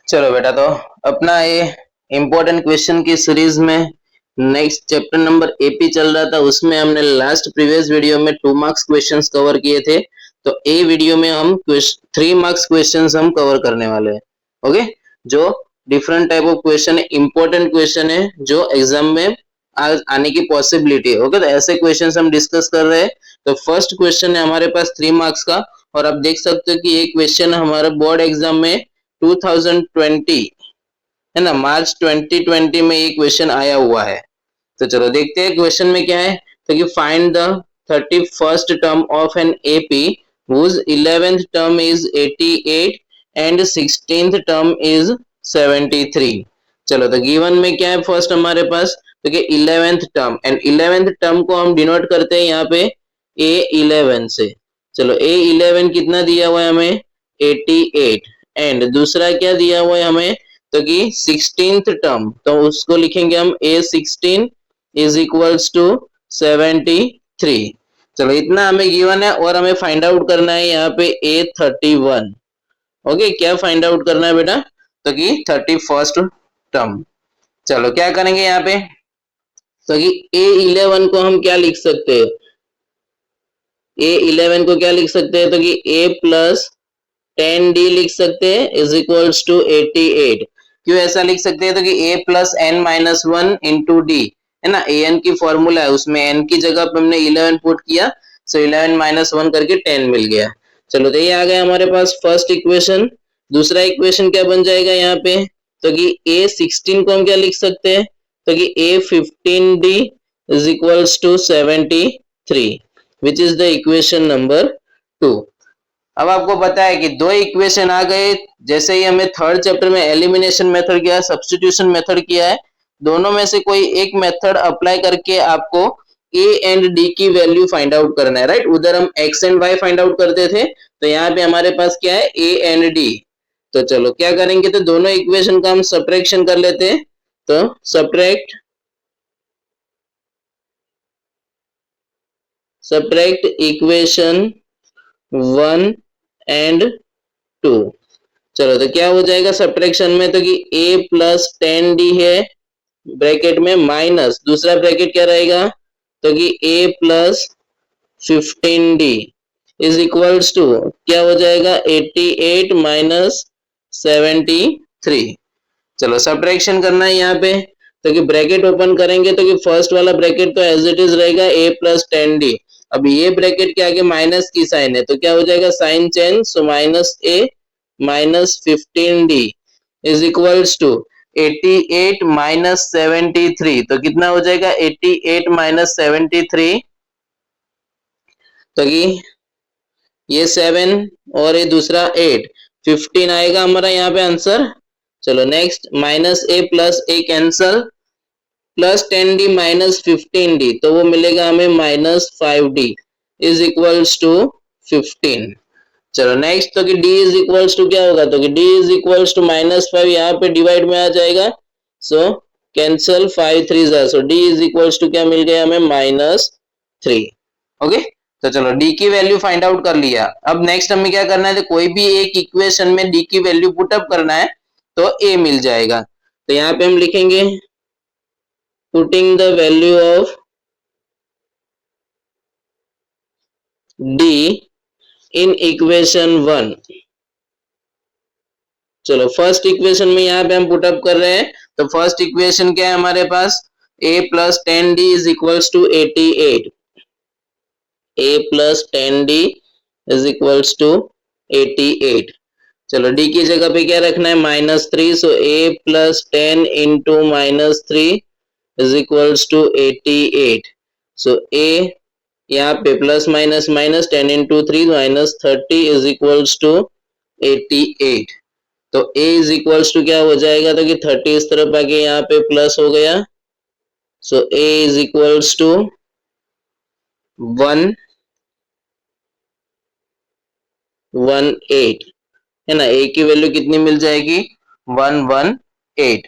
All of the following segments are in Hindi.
चलो बेटा, तो अपना ये इम्पोर्टेंट क्वेश्चन की सीरीज में नेक्स्ट चैप्टर नंबर एपी चल रहा था। उसमें हमने लास्ट प्रीवियस वीडियो में 2 मार्क्स क्वेश्चंस कवर किए थे। तो ए वीडियो में हम 3 मार्क्स क्वेश्चंस हम कवर करने वाले हैं। ओके, जो डिफरेंट टाइप ऑफ क्वेश्चन है, इंपॉर्टेंट क्वेश्चन है जो एग्जाम में आने की पॉसिबिलिटी है। ओके, तो ऐसे क्वेश्चंस हम डिस्कस कर रहे हैं। तो फर्स्ट क्वेश्चन है हमारे पास 3 मार्क्स का, और आप देख सकते हो कि ये क्वेश्चन हमारे बोर्ड एग्जाम में 2020 है ना, मार्च 2020 में ये क्वेश्चन आया हुआ है। तो चलो देखते हैं क्वेश्चन में क्या है। तो कि find the 31st term of an AP whose 11th term is 88 and 16th term is 73। चलो, तो गिवन में क्या है फर्स्ट हमारे पास, तो कि 11th term, and 11th term को हम डिनोट करते हैं यहाँ पे A11 से। चलो, A11 कितना दिया हुआ है हमें, 88, एंड दूसरा क्या दिया हुआ है हमें, तो कि 16th टर्म, तो उसको लिखेंगे हम A16 इज इक्वल्स टू 73। चलो, इतना हमें गिवन है, और हमें फाइंड आउट करना है यहाँ पे A31। ओके, क्या फाइंड आउट करना है बेटा, तो कि 31st टर्म। चलो, क्या करेंगे यहाँ पे, तो कि A11 को हम क्या लिख सकते हैं, A11 को क्या लिख सकते हैं, तो कि A प्लस 10D लिख सकते हैं इज इक्वल्स टू 88। क्यों ऐसा लिख सकते हैं, तो कि A plus n minus 1 into D है ना, an की फॉर्मूला है, उसमें n की जगह पे हमने 11 पुट किया, सो 11 माइनस 1 करके 10 मिल गया। चलो, तो ये आ गया हमारे पास फर्स्ट इक्वेशन। दूसरा इक्वेशन क्या बन जाएगा यहाँ पे, तो कि A16 को हम क्या लिख सकते हैं, तो कि A15D is equals to 73, which is the equation number 2। अब आपको पता है कि दो इक्वेशन आ गए। जैसे ही हमें थर्ड चैप्टर में एलिमिनेशन मेथड किया, सब्स्टिट्यूशन मेथड किया है, दोनों में से कोई एक मेथड अप्लाई करके आपको a एंड d की वैल्यू फाइंड आउट करना है, राइट। उधर हम x and y find out करते थे, तो यहाँ पे हमारे पास क्या है, a एंड d। तो चलो क्या करेंगे, तो दोनों इक्वेशन का हम सब्ट्रैक्शन कर लेते हैं। तो सब्ट्रैक्ट इक्वेशन 1 एंड 2। चलो, तो क्या हो जाएगा सब्ट्रैक्शन में, तो कि a प्लस 10d है ब्रैकेट में, माइनस दूसरा ब्रैकेट क्या रहेगा, तो कि a plus 15d is equals to क्या हो जाएगा, 88 माइनस 73। चलो, सब्ट्रैक्शन करना है यहाँ पे, तो कि ब्रैकेट ओपन करेंगे तो कि फर्स्ट वाला ब्रैकेट तो एज इट इज रहेगा a प्लस 10d। अब ये ब्रैकेट के आगे माइनस की साइन है, तो क्या हो जाएगा, sign change, so minus a minus 15d is equals to 88 minus 73। तो कितना हो जाएगा, 88 माइनस 73, तो कि ये 7 और ये दूसरा 8, 15 आएगा हमारा यहाँ पे आंसर। चलो next, minus a plus a cancel, plus 10d minus 15d, तो वो मिलेगा हमें minus 5d is equals to 15। चलो नेक्स्ट, तो कि d इज इक्वल्स टू क्या होगा, तो कि d is equals to minus 5 यहाँ पे डिवाइड में आ जाएगा, सो कैंसल 5 3 जा, सो d इज इक्वल्स टू क्या मिल गया हमें, माइनस 3। ओके, तो चलो d की वैल्यू फाइंड आउट कर लिया। अब नेक्स्ट हमें क्या करना है, तो कोई भी एक इक्वेशन में d की वैल्यू पुटअप करना है, तो a मिल जाएगा। तो यहाँ पे हम लिखेंगे putting the value of d in equation 1। चलो, फर्स्ट इक्वेशन में यहाँ पे हम पुटअप कर रहे हैं। तो फर्स्ट इक्वेशन क्या है हमारे पास, a plus 10d is equals to 88, a plus 10d is equals to 88। चलो, d की जगह पे क्या रखना है, minus 3, so a plus 10 into minus 3 is equals to 88। So a यहाँ पे plus minus minus 10 into 3 minus 30 is equals to 88। तो a इज इक्वल्स टू क्या हो जाएगा, तो कि 30 इस तरफ आके यहाँ पे प्लस हो गया, सो a इज इक्वल्स टू 118 है ना। a की वैल्यू कितनी मिल जाएगी, 118।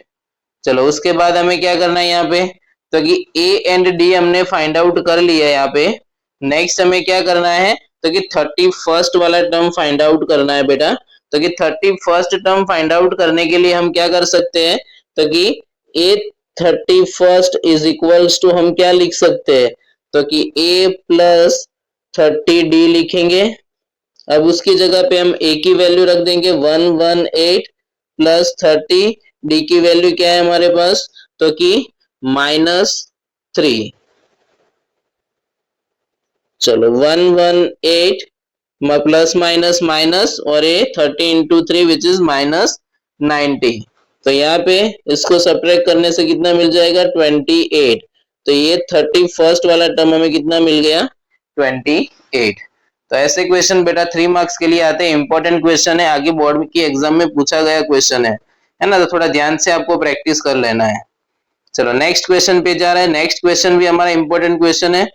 चलो, उसके बाद हमें क्या करना है यहाँ पे, तो कि a एंड d हमने फाइंड आउट कर लिया है यहाँ पे। नेक्स्ट हमें क्या करना है, तो कि 31st वाला टर्म फाइंड आउट करना है बेटा। तो कि 31st टर्म फाइंड आउट करने के लिए हम क्या कर सकते हैं, तो कि a 31st is equals to हम क्या लिख सकते हैं, तो कि a प्लस 30d लिखेंगे। अब उसकी जगह पे हम a की वैल्यू रख देंगे 118 प्लस 30, d की वैल्यू क्या है हमारे पास, तो कि -3। चलो 118 प्लस माइनस माइनस और ये 30 इंटू 3 विच इज -90। तो यहाँ पे इसको सब्ट्रैक्ट करने से कितना मिल जाएगा 28। तो ये 31st वाला टर्म हमें कितना मिल गया 28। तो ऐसे क्वेश्चन बेटा 3 मार्क्स के लिए आते हैं, इंपॉर्टेंट क्वेश्चन है, आगे बोर्ड की एग्जाम में पूछा गया क्वेश्चन है ना, तो थोड़ा ध्यान से आपको प्रैक्टिस कर लेना है। चलो नेक्स्ट क्वेश्चन पे जा रहा है। नेक्स्ट क्वेश्चन भी हमारा इंपॉर्टेंट क्वेश्चन है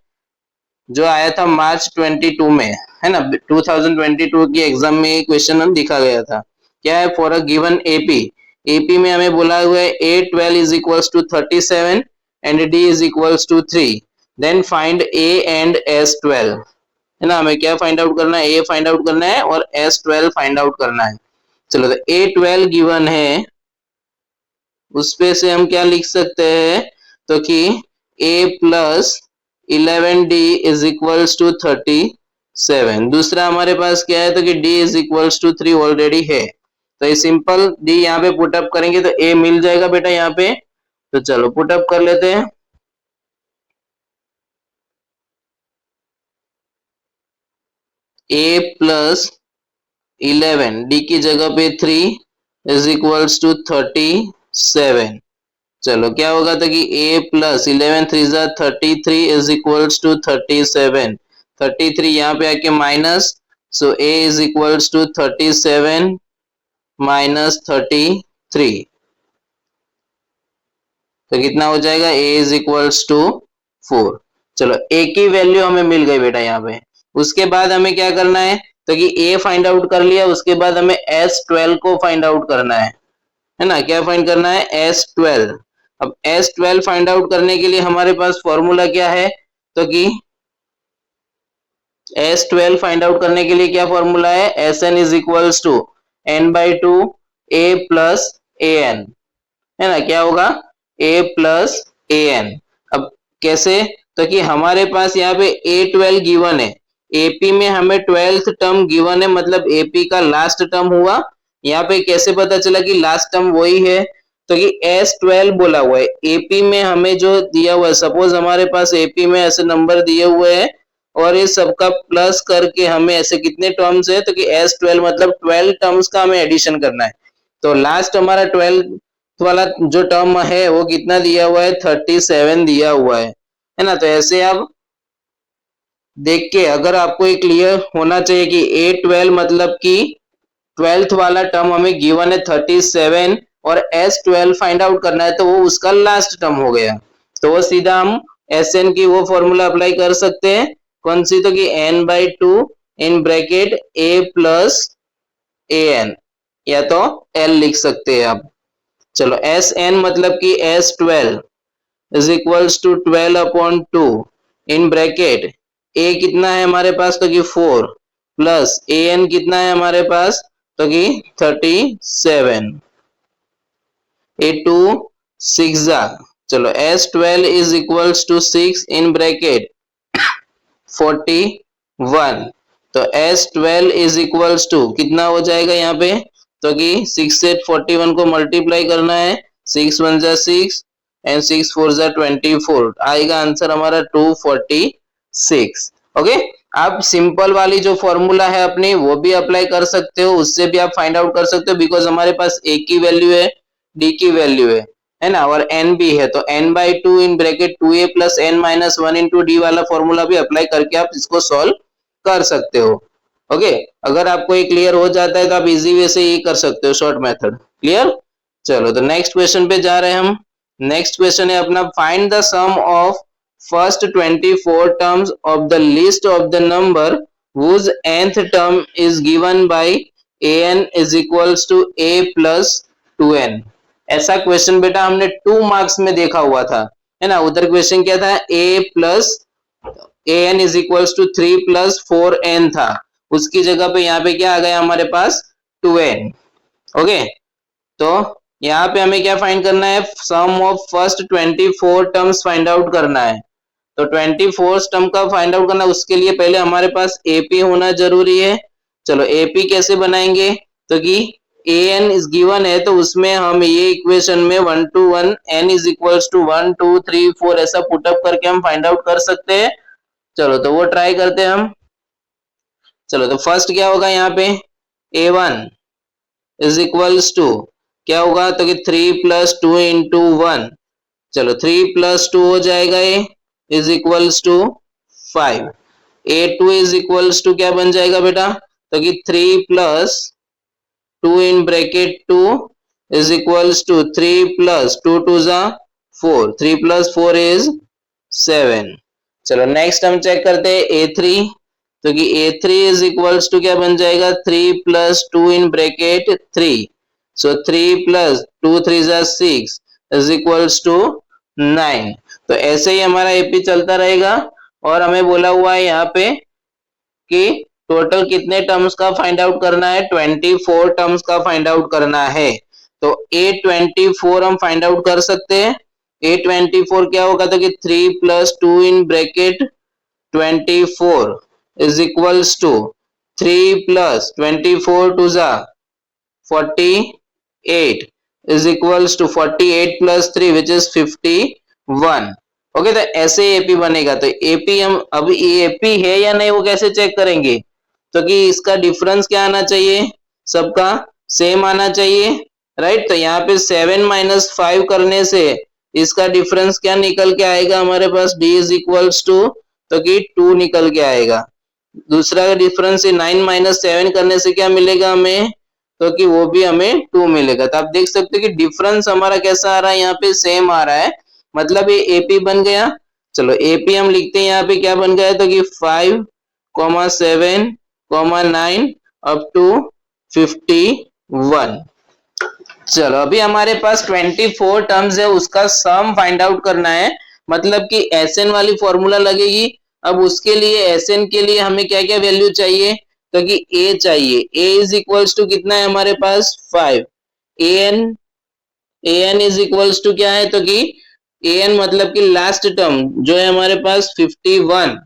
जो आया था मार्च 22 में, है ना, 2022 की एग्जाम में ये क्वेश्चन हम दिखा गया था। क्या है, for a given AP, AP में हमें बोला हुआ है A12 is equals to 37 and D is equals to 3, then find A and S12, है ना, हमें क्या फाइंड आउट करना है, A फाइंड आउट करना है और S12 फाइंड आउट करना है। चलो तो A12 गिवन है, उस पे से हम क्या लिख सकते हैं, तो कि A plus 11D is equals to 37। दूसरा हमारे पास क्या है, तो कि D is equals to 3 already है, तो ये सिंपल D यहाँ पे पुटअप करेंगे तो A मिल जाएगा बेटा यहाँ पे। तो चलो पुटअप कर लेते हैं। A प्लस 11 D की जगह पे 3 इज इक्वल्स टू 37। चलो क्या होगा, तो कि a प्लस 11 3 जा 33 इज इक्वल्स टू 37, 33 यहाँ पे आके minus, so a is equals to 37 minus 33, तो कितना हो जाएगा, a इज इक्वल्स टू 4। चलो a की वैल्यू हमें मिल गई बेटा यहाँ पे। उसके बाद हमें क्या करना है, तो कि a फाइंड आउट कर लिया, उसके बाद हमें S12 को फाइंड आउट करना है ना, क्या फाइंड करना है, S12। अब S12 फाइंड आउट करने के लिए हमारे पास फॉर्मूला क्या है, तो कि S12 फाइंड आउट करने के लिए क्या फॉर्मूला है, Sn is equals to n/2 a plus an, है ना, क्या होगा a प्लस an। अब कैसे, तो कि हमारे पास यहाँ पे A12 गिवन है, AP में हमें 12th टर्म गिवन है, मतलब AP का लास्ट टर्म हुआ। यहाँ पे कैसे पता चला कि लास्ट टर्म वही है, तो कि S12 बोला हुआ है, AP में हमें जो दिया हुआ है, सपोज हमारे पास AP में ऐसे नंबर दिए हुए हैं और ये सबका प्लस करके हमें ऐसे कितने टर्म्स है, तो कि S12 मतलब 12 टर्म्स का हमें एडिशन करना है। तो लास्ट हमारा 12 वाला जो टर्म है वो कितना दिया हुआ है, 37 दिया हुआ है ना। तो ऐसे आप देख के अगर आपको ये क्लियर होना चाहिए कि A12 मतलब कि 12th वाला टर्म हमें गिवन है 37 और S12 फाइंड आउट करना है, तो वो उसका लास्ट टर्म हो गया, तो वो सीधा हम Sn की वो फॉर्मूला अप्लाई कर सकते हैं, कौन सी, तो कि n/2 in bracket a plus an, या तो l लिख सकते हैं आप। चलो Sn मतलब कि S12 is equals to 12/2 in bracket a कितना है हमारे पास, तो कि 4 प्लस an कितना है हमारे पास, तो कि 37, a2 6 जा, चलो S12 is equals to 6 in bracket 41, तो S12 इज इक्वल्स टू कितना हो जाएगा यहाँ पे, तो कि 6 से 41 को मल्टीप्लाई करना है, 6 1 जा 6 एंड 6 4 जा 24, आएगा आंसर हमारा 246। ओके, आप सिंपल वाली जो फॉर्मूला है अपनी वो भी अप्लाई कर सकते हो, उससे भी आप फाइंड आउट कर सकते हो, बिकॉज हमारे पास a की वैल्यू है, d की वैल्यू है ना, और n भी है, तो n/2 in bracket 2a plus n minus 1 into D वाला फॉर्मूला भी अप्लाई करके आप इसको सॉल्व कर सकते हो। ओके, अगर आपको ये क्लियर हो जाता है तो आप इजी वे से ये कर सकते हो, शॉर्ट मेथड क्लियर। चलो तो नेक्स्ट क्वेश्चन पे जा रहे हैं हम। नेक्स्ट क्वेश्चन है अपना, find the sum of first 24 terms of the list of the number whose nth term is given by an is equals to a plus 2n। ऐसा क्वेश्चन बेटा हमने 2 मार्क्स में देखा हुआ था, है ना। उधर क्वेश्चन क्या था, a plus an is equals to 3 plus 4n था, उसकी जगह पे यहाँ पे क्या आ गया हमारे पास 2n। ओके, तो यहाँ पे हमें क्या फाइंड करना है, sum of first 24 terms find out करना है। तो 24 टर्म का फाइंड आउट करना, उसके लिए पहले हमारे पास एपी होना जरूरी है। चलो एपी कैसे बनाएंगे, तो कि an इज गिवन है, तो उसमें हम ये इक्वेशन में 1 to 1 n is equals to 1 2 3 4 ऐसा पुटअप करके हम फाइंड आउट कर सकते हैं। चलो तो वो ट्राई करते हैं हम। चलो तो फर्स्ट क्या होगा यहाँ पे, a1 इज इक्वल्स टू क्या होगा, तो कि 3 + 2 × 1। चलो 3 + 2 हो जाएगा, ये is equals to 5। a2 is equals to क्या बन जाएगा बेटा, तो कि 3 + 2 in bracket 2 is equals to 3 + 2 2 ज़ा 4, 3 + 4 इज 7। चलो नेक्स्ट हम चेक करते हैं a3, तो कि a3 इज इक्वल्स टू क्या बन जाएगा, 3 + 2 इन ब्रैकेट 3, सो 3 + 2 3 ज़ा 6 इज इक्वल्स टू 9। तो ऐसे ही हमारा एपी चलता रहेगा। और हमें बोला हुआ है यहाँ पे कि टोटल कितने टर्म्स का फाइंड आउट करना है, 24 टर्म्स का फाइंड आउट करना है। तो a24 हम फाइंड आउट कर सकते हैं। a24 क्या होगा, तो कि 3 + 2 in bracket 24 is equals to 3 + 24 2 ज़ा 48 is equals to 48 + 3 which is 51। Okay, तो ऐसे एपी बनेगा। तो एपी हम अब ये एपी है या नहीं वो कैसे चेक करेंगे, तो कि इसका डिफरेंस क्या आना चाहिए, सबका सेम आना चाहिए, राइट। तो यहाँ पे 7 - 5 करने से इसका डिफरेंस क्या निकल के आएगा हमारे पास, d इज इक्वल्स टू, तो कि 2 निकल के आएगा। दूसरा डिफरेंस 9 - 7 करने से क्या मिलेगा हमें, तो कि वो भी हमें 2 मिलेगा। तो आप देख सकते हो कि डिफरेंस हमारा कैसा आ रहा है, यहाँ पे सेम आ रहा है, मतलब ये एपी बन गया। चलो एपी हम लिखते हैं यहाँ पे क्या बन गया, तो कि 5, 7, 9 अप टू 51। चलो अभी हमारे पास 24 टर्म्स है, उसका सम फाइंड आउट करना है, मतलब कि एसएन वाली फॉर्मूला लगेगी। अब उसके लिए एसएन के लिए हमें क्या क्या वैल्यू चाहिए, तो कि ए चाहिए, ए इज इक्वल्स टू कितना है हमारे पास 5। एन इज इक्वल्स टू क्या है, तो कि एन मतलब कि लास्ट टर्म जो है हमारे पास 51,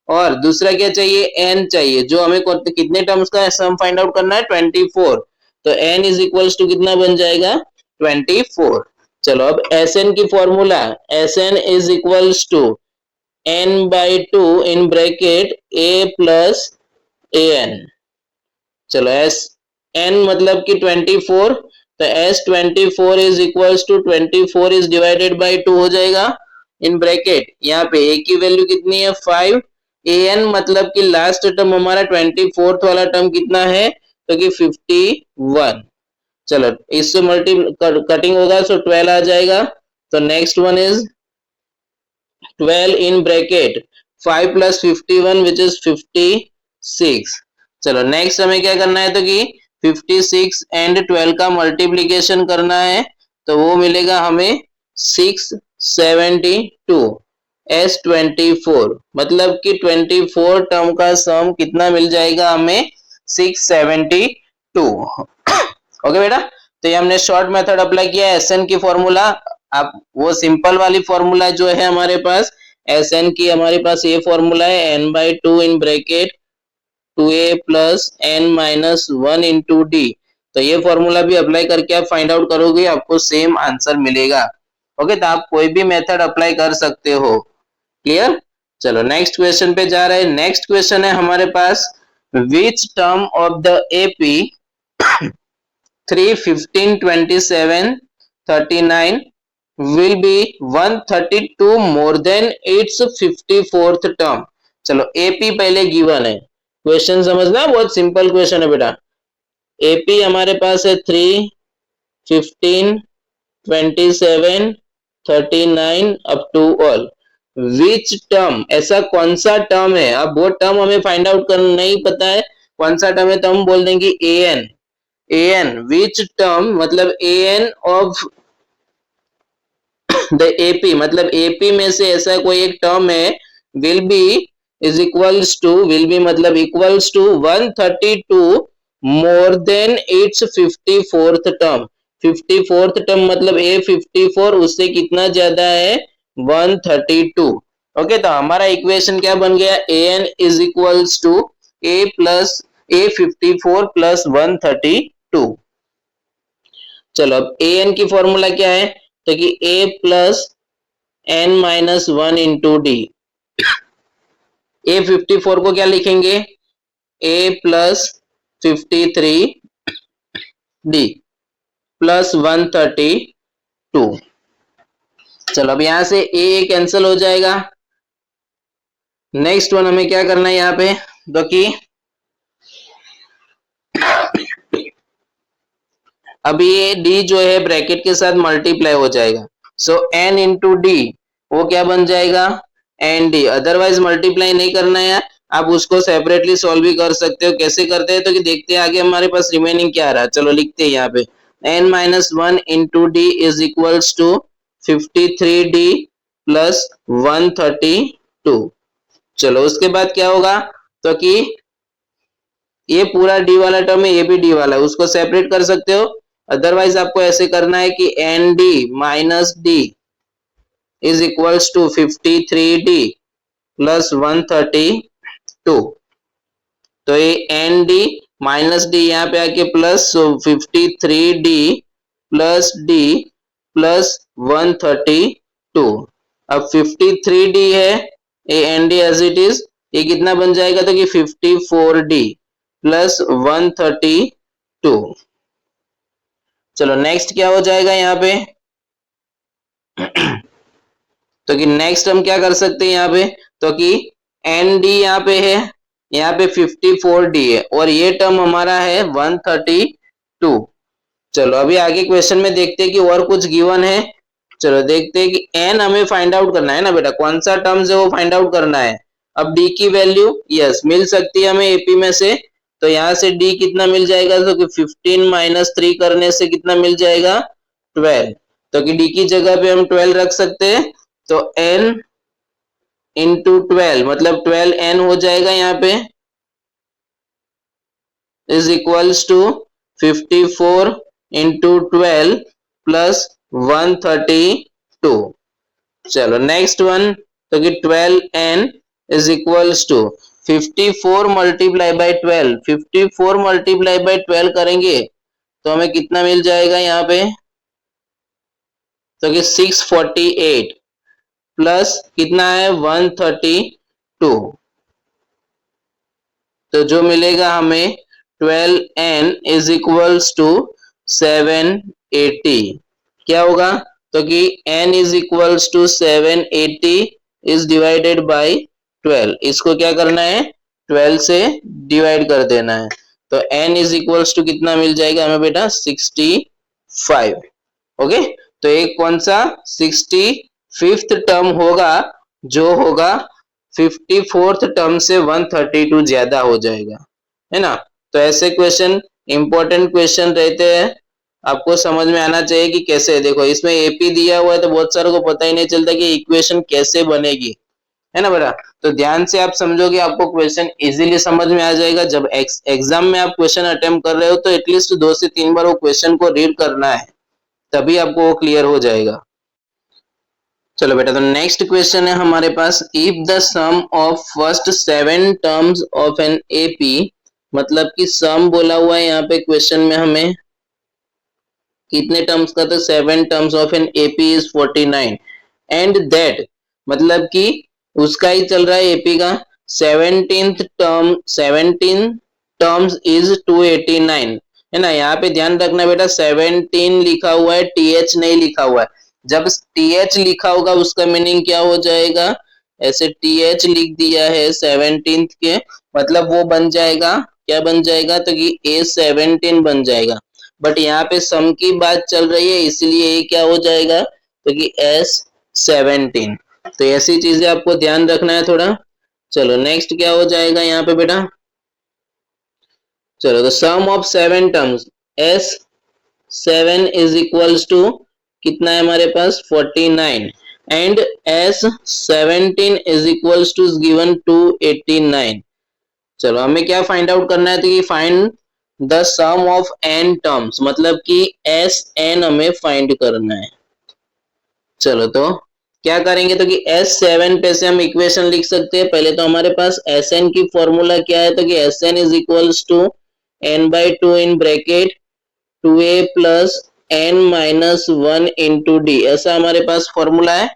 और दूसरा क्या चाहिए, एन चाहिए, जो हमें कितने टर्म्स का सम फाइंड आउट करना है 24। तो एन इज इक्वल्स टू कितना बन जाएगा 24। चलो अब एस एन की फॉर्मूला, S N is equals to n/2 in bracket a + an। चलो एस एन मतलब कि 24, तो S24 is equals to 24 is divided by 2 हो जाएगा इन ब्रैकेट। यहाँ पे ए की वैल्यू कितनी है 5, an मतलब कि लास्ट टर्म हमारा 24th वाला टर्म कितना है, तो कि 51। चलो इससे मल्टी कटिंग होगा, सो 12 आ जाएगा। तो next one is 12 in bracket 5 + 51 which is 56। चलो नेक्स्ट हमें क्या करना है, तो कि 56 एंड 12 का मल्टीप्लीकेशन करना है, तो वो मिलेगा हमें 672 S24, मतलब कि 24 टर्म का सम कितना मिल जाएगा हमें 672। ओके बेटा, तो ये हमने शॉर्ट मेथड अप्लाई किया है एसएन की फॉर्मूला। आप वो सिंपल वाली फॉर्मूला जो है हमारे पास एसएन की, हमारे पास ये फॉर्मूला है n/2 in bracket 2a + n - 1 × d। तो ये फॉर्मूला भी अप्लाई करके आप फाइंड आउट करोगे, आपको सेम आंसर मिलेगा। ओके, तो आप कोई भी मेथड अप्लाई कर सकते हो। क्लियर। चलो नेक्स्ट क्वेश्चन पे जा रहे हैं। नेक्स्ट क्वेश्चन है हमारे पास, which term of the AP 3 15 27 39 will be 132 more than its 54th term। चलो एपी पहले गिवन है, क्वेश्चन समझना, बहुत सिंपल क्वेश्चन है बेटा। एपी हमारे पास है 3 15 27 39 up to all. Which term, ऐसा कौन सा टर्म है, अब वो टर्म हमें फाइंड आउट करना नहीं पता है कौन सा टर्म है, तो हम बोल देंगे an विच टर्म मतलब an ऑफ द एपी, मतलब एपी में से ऐसा कोई एक टर्म है, will be is equals to, will be मतलब equals to 132 more than its 54th term. 54th term मतलब ए 54 उससे कितना ज्यादा है 132। ओके, तो हमारा इक्वेशन क्या बन गया, a n is equals to a plus a 54 plus 132। चलो अब ए एन की फॉर्मूला क्या है, तो कि a plus n minus one into d. A 54 को क्या लिखेंगे, ए प्लस 53 डी प्लस 132। चलो अब यहां से ए कैंसिल हो जाएगा। नेक्स्ट वन हमें क्या करना है यहाँ पे, तो कि अभी ये डी जो है ब्रैकेट के साथ मल्टीप्लाई हो जाएगा। सो एन इंटू डी वो क्या बन जाएगा, एन डी। अदरवाइज मल्टीप्लाई नहीं करना है, आप उसको सेपरेटली सॉल्व भी कर सकते हो। कैसे करते हैं तो कि देखते हैं आगे हमारे पास रिमेनिंग क्या आ रहा है। चलो लिखते हैं यहाँ पे N minus one into D is equals to 53d plus 132। चलो उसके बाद क्या होगा, तो कि ये पूरा डी वाला टर्म है, ये भी डी वाला है, उसको सेपरेट कर सकते हो। अदरवाइज आपको ऐसे करना है कि N D minus D is equals to 53d plus 132। तो ये एन डी माइनस डी यहाँ पे आके plus 53d plus D plus 132। अब 53d है a n d as it is, ये कितना बन जाएगा, तो कि 54d प्लस 132। चलो नेक्स्ट क्या हो जाएगा यहाँ पे तो कि नेक्स्ट हम क्या कर सकते हैं यहाँ पे, तो कि एन डी यहाँ पे है, यहाँ पे 54d है और ये टर्म हमारा है 132। चलो अभी आगे क्वेश्चन में देखते हैं कि और कुछ गिवन है। चलो देखते हैं कि एन हमें फाइंड आउट करना है ना बेटा, कौन सा टर्म्स है वो फाइंड आउट करना है। अब डी की वैल्यू यस मिल सकती है हमें एपी में से, तो यहाँ से डी कितना मिल जाएगा, तो कि 15 माइनस 3 करने से कितना मिल जाएगा 12। तो कि डी की जगह पे हम 12 रख सकते हैं, तो n इंटू 12 मतलब 12n हो जाएगा यहाँ पे is equals to 54 into 12 plus 132। चलो नेक्स्ट वन, तो कि 12n is equals to 54 multiply by 12, 54 multiply by 12 करेंगे तो हमें कितना मिल जाएगा यहाँ पे, तो कि 648 प्लस कितना है 132। तो जो मिलेगा हमें 12n इज इक्वल्स टू 780। क्या होगा, तो कि n is equals to 780 is divided by 12। इसको क्या करना है 12 से डिवाइड कर देना है, तो n इज इक्वल्स टू कितना मिल जाएगा हमें बेटा 65। ओके, तो एक कौन सा 65th टर्म होगा जो होगा 54th टर्म से 132 ज्यादा हो जाएगा, है ना। तो ऐसे क्वेश्चन इंपॉर्टेंट क्वेश्चन रहते हैं, आपको समझ में आना चाहिए कि कैसे। देखो इसमें एपी दिया हुआ है तो बहुत सारों को पता ही नहीं चलता कि इक्वेशन कैसे बनेगी, है ना बेटा। तो ध्यान से आप समझोगे आपको क्वेश्चन इजीली समझ में आ जाएगा। जब एग्जाम में आप क्वेश्चन अटेम्प्ट कर रहे हो तो एटलीस्ट 2 से 3 बार वो क्वेश्चन को रीड करना है, तभी आपको वो क्लियर हो जाएगा। चलो बेटा, तो नेक्स्ट क्वेश्चन है हमारे पास, if the sum of first 7 terms of an AP, मतलब कि सम बोला हुआ है यहाँ पे क्वेश्चन में हमें कितने टर्म्स का, तो 7 terms of an AP is 49 and that, मतलब कि उसका ही चल रहा है एपी का 17 टर्म्स इज 289, है ना। यहाँ पे ध्यान रखना बेटा 17 लिखा हुआ है, टीएच नहीं लिखा हुआ है। जब टीएच लिखा होगा उसका मीनिंग क्या हो जाएगा, ऐसे टीएच लिख दिया है 17 के, मतलब वो बन जाएगा, क्या बन जाएगा, तो कि A17 बन जाएगा। बट यहाँ पे सम की बात चल रही है इसलिए ये क्या हो जाएगा, तो कि S17। तो ऐसी चीजें आपको ध्यान रखना है थोड़ा। चलो नेक्स्ट क्या हो जाएगा यहाँ पे बेटा, चलो तो sum of 7 terms S7 is equals to कितना है हमारे पास 49 and S17 is equals to given 289। चलो हमें क्या फाइंड आउट करना है, तो कि find the sum of N terms, मतलब कि एस एन हमें फाइंड करना है। चलो तो क्या करेंगे, तो कि S7 पे से हम इक्वेशन लिख सकते हैं। पहले तो हमारे पास Sn की फॉर्मूला क्या है, तो कि Sn is equals to n/2 in bracket 2a plus n minus 1 into D, ऐसा हमारे पास फॉर्मूला है।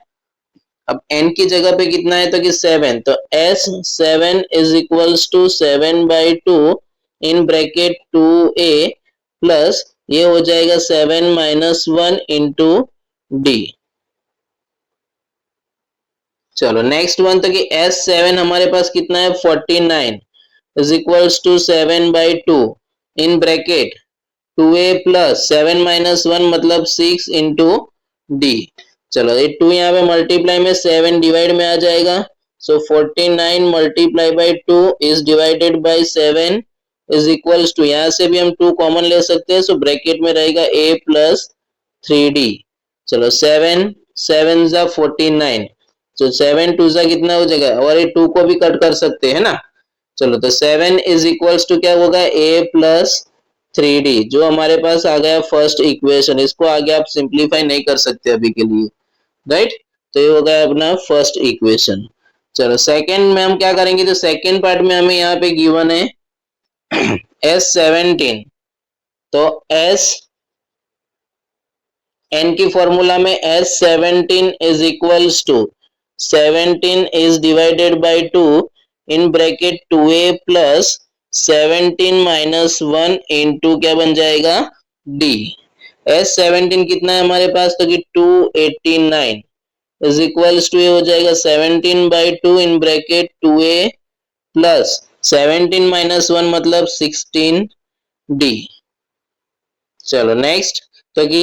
अब n की जगह पे कितना है, तो कि 7, तो S7 is equals to 7/2 in bracket 2a plus ये हो जाएगा 7 माइनस 1 इंटू डी। चलो नेक्स्ट वन, तो कि S7 हमारे पास कितना है 49 is equals to 7/2 in bracket 2a plus 7 minus 1 मतलब 6 इंटू डी। चलो ये 2 यहाँ पे मल्टीप्लाई में 7 डिवाइड में आ जाएगा, so 49 multiply by 2 is divided by 7 is equals to, यहाँ से भी हम 2 कॉमन ले सकते हैं, सो ब्रैकेट में रहेगा a प्लस 3d। चलो 7 7 जा 49, तो 7 2 जा कितना हो जाएगा, और ये 2 को भी कट कर सकते हैं ना। चलो तो 7 इज इक्वल्स टू क्या होगा, a प्लस 3d, जो हमारे पास आ गया फर्स्ट इक्वेशन। इसको आगे आप सिंप्लीफाई नहीं कर सकते अभी के लिए, राइट। तो ये हो गया अपना फर्स्ट इक्वेशन। चलो सेकंड में हम क्या करेंगे, तो सेकंड पार्ट में हमें यहाँ पे गिवन है S17, तो S n की फॉर्मूला में S17 is equals to 17 is divided by 2 in bracket 2a plus 17 minus 1 into क्या बन जाएगा d। S17 कितना है हमारे पास, तो कि 289 इज इक्वल्स टू ये हो जाएगा 17/2 इन ब्रैकेट 2a प्लस 17 माइनस 1 मतलब 16d। चलो नेक्स्ट, तो कि